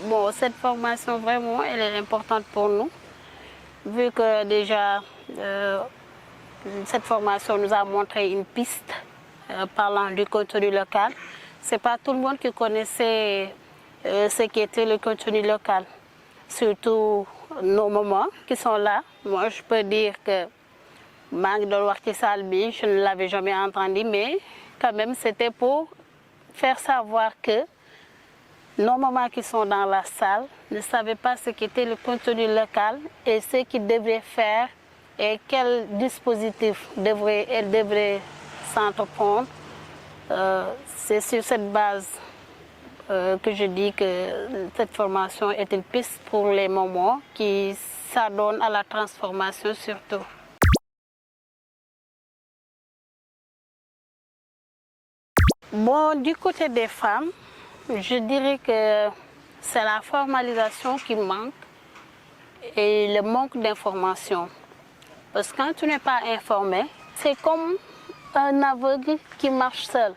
Bon, cette formation, vraiment, elle est importante pour nous, vu que déjà, cette formation nous a montré une piste parlant du contenu local. Ce n'est pas tout le monde qui connaissait ce qu'était le contenu local, surtout nos mamans qui sont là. Moi, je peux dire que Mangue de Warti Salbi, je ne l'avais jamais entendu, mais quand même, c'était pour faire savoir que nos mamans qui sont dans la salle ne savaient pas ce qu'était le contenu local et ce qu'ils devraient faire et quel dispositif elles devraient s'entreprendre. C'est sur cette base que je dis que cette formation est une piste pour les mamans qui s'adonnent à la transformation surtout. Bon, du côté des femmes, je dirais que c'est la formalisation qui manque et le manque d'information. Parce que quand tu n'es pas informé, c'est comme un aveugle qui marche seul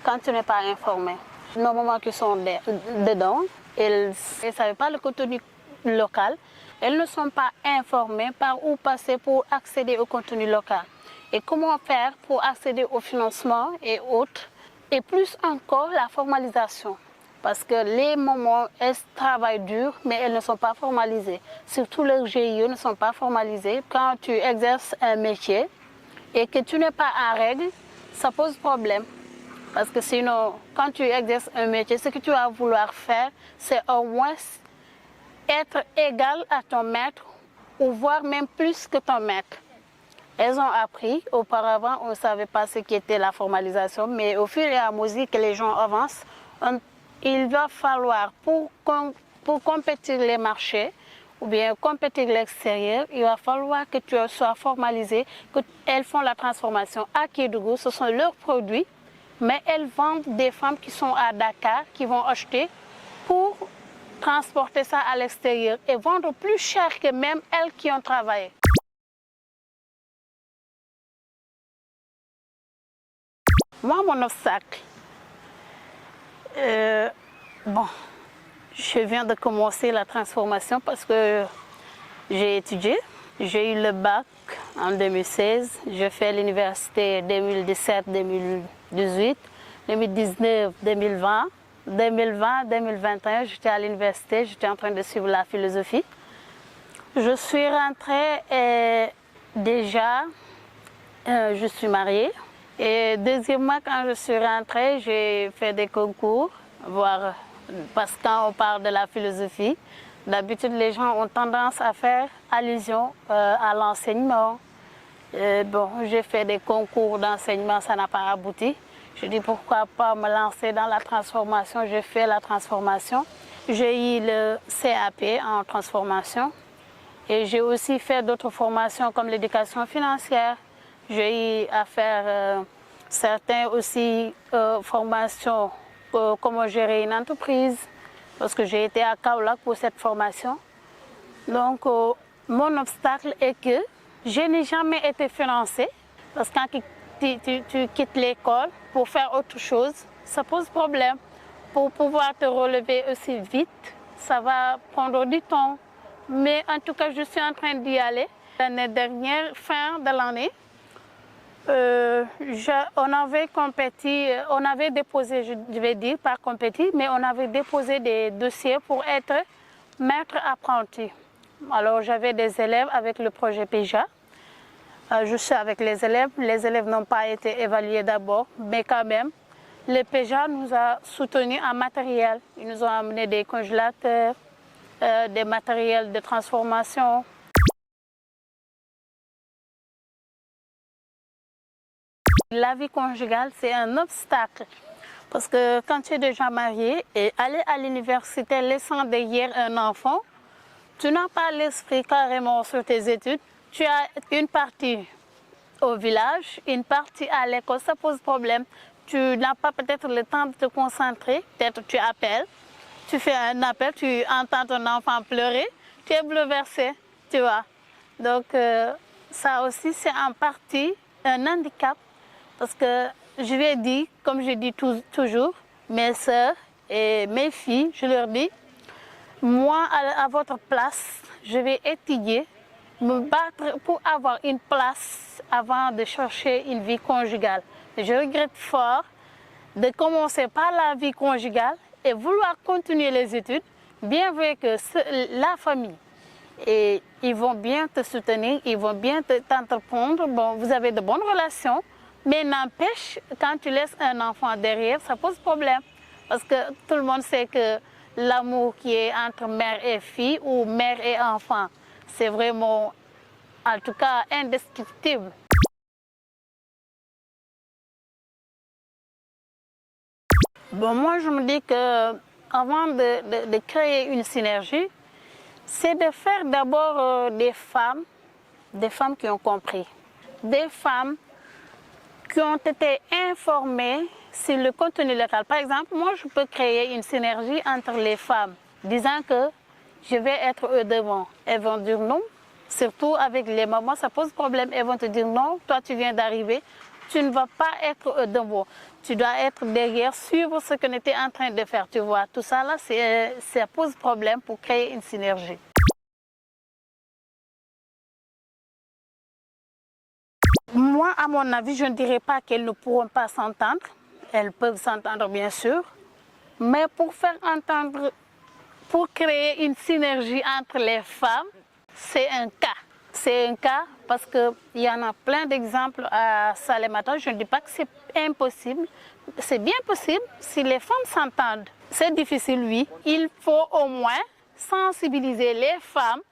quand tu n'es pas informé. Nos mamans qui sont dedans, elles ne savent pas le contenu local, elles ne sont pas informées par où passer pour accéder au contenu local. Et comment faire pour accéder au financement et autres. Et plus encore la formalisation. Parce que les mamans, elles travaillent dur, mais elles ne sont pas formalisées. Surtout les GIE ne sont pas formalisés. Quand tu exerces un métier et que tu n'es pas en règle, ça pose problème. Parce que sinon, quand tu exerces un métier, ce que tu vas vouloir faire, c'est au moins être égal à ton maître ou voire même plus que ton maître. Elles ont appris, auparavant on ne savait pas ce qu'était la formalisation, mais au fur et à mesure que les gens avancent, il va falloir, pour compétir les marchés, ou bien compétir l'extérieur, il va falloir que tu sois formalisé, qu'elles font la transformation à Kédougou, ce sont leurs produits, mais elles vendent des femmes qui sont à Dakar, qui vont acheter pour transporter ça à l'extérieur et vendre plus cher que même elles qui ont travaillé. Moi, mon obstacle, bon, je viens de commencer la transformation parce que j'ai étudié. J'ai eu le bac en 2016, j'ai fait l'université 2017-2018, 2019-2020, 2020-2021, j'étais à l'université, j'étais en train de suivre la philosophie. Je suis rentrée et déjà, je suis mariée. Et deuxièmement, quand je suis rentrée, j'ai fait des concours, parce que quand on parle de la philosophie, d'habitude les gens ont tendance à faire allusion à l'enseignement. Bon, j'ai fait des concours d'enseignement, ça n'a pas abouti. Je dis pourquoi pas me lancer dans la transformation, j'ai fait la transformation. J'ai eu le CAP en transformation et j'ai aussi fait d'autres formations comme l'éducation financière. J'ai eu à faire certaines aussi formations, comment gérer une entreprise, parce que j'ai été à Kaolack pour cette formation. Donc, mon obstacle est que je n'ai jamais été financée, parce que quand tu quittes l'école pour faire autre chose, ça pose problème. Pour pouvoir te relever aussi vite, ça va prendre du temps. Mais en tout cas, je suis en train d'y aller. L'année dernière, fin de l'année, on avait compéti, on avait déposé, je vais dire pas compéti, mais on avait déposé des dossiers pour être maître apprenti. Alors j'avais des élèves avec le projet PEJA. Je suis avec les élèves n'ont pas été évalués d'abord, mais quand même, le PEJA nous a soutenus en matériel. Ils nous ont amené des congélateurs, des matériels de transformation. La vie conjugale, c'est un obstacle. Parce que quand tu es déjà marié et aller à l'université laissant derrière un enfant, tu n'as pas l'esprit carrément sur tes études. Tu as une partie au village, une partie à l'école, ça pose problème. Tu n'as pas peut-être le temps de te concentrer. Peut-être tu appelles, tu fais un appel, tu entends ton enfant pleurer, tu es bouleversé, tu vois. Donc ça aussi, c'est en partie un handicap. Parce que je lui ai dit, comme je dis toujours, mes sœurs et mes filles, je leur dis, Moi, à votre place, je vais étudier, me battre pour avoir une place avant de chercher une vie conjugale. Je regrette fort de commencer par la vie conjugale et vouloir continuer les études, bien vrai que la famille, et ils vont bien te soutenir, ils vont bien t'entreprendre. Bon, vous avez de bonnes relations, mais n'empêche, quand tu laisses un enfant derrière, ça pose problème. Parce que tout le monde sait que l'amour qui est entre mère et fille ou mère et enfant, c'est vraiment, en tout cas, indescriptible. Bon, moi, je me dis que avant de créer une synergie, c'est de faire d'abord des femmes qui ont compris, des femmes qui ont été informées sur le contenu local. Par exemple, moi, je peux créer une synergie entre les femmes, disant que je vais être eux devant. Elles vont dire non, surtout avec les mamans, ça pose problème. Elles vont te dire non, toi tu viens d'arriver, tu ne vas pas être eux devant. Tu dois être derrière, suivre ce qu'on était en train de faire, tu vois. Tout ça là, ça pose problème pour créer une synergie. Moi, à mon avis, je ne dirais pas qu'elles ne pourront pas s'entendre. Elles peuvent s'entendre, bien sûr. Mais pour faire entendre, pour créer une synergie entre les femmes, c'est un cas. C'est un cas parce qu'il y en a plein d'exemples à Salémata. Je ne dis pas que c'est impossible. C'est bien possible si les femmes s'entendent. C'est difficile, oui. Il faut au moins sensibiliser les femmes.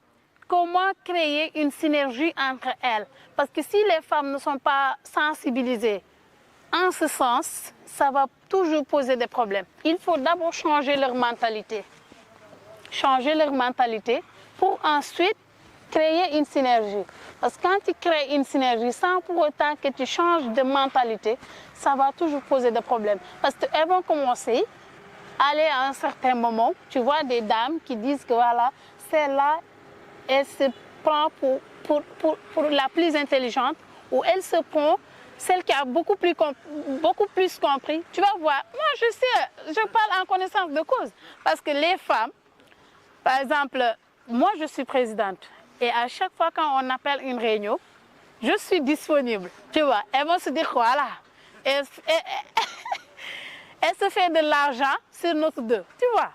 Comment créer une synergie entre elles? Parce que si les femmes ne sont pas sensibilisées en ce sens, ça va toujours poser des problèmes. Il faut d'abord changer leur mentalité. Changer leur mentalité pour ensuite créer une synergie. Parce que quand tu crées une synergie sans pour autant que tu changes de mentalité, ça va toujours poser des problèmes. Parce qu'elles vont commencer à aller à un certain moment, tu vois des dames qui disent que voilà, celle-là, elle se prend pour la plus intelligente, ou elle se prend celle qui a beaucoup plus compris. Tu vas voir, moi je sais, je parle en connaissance de cause. Parce que les femmes, par exemple, moi je suis présidente, et à chaque fois quand on appelle une réunion, je suis disponible. Tu vois, elles vont se dire voilà, elle se fait de l'argent sur notre dos, tu vois.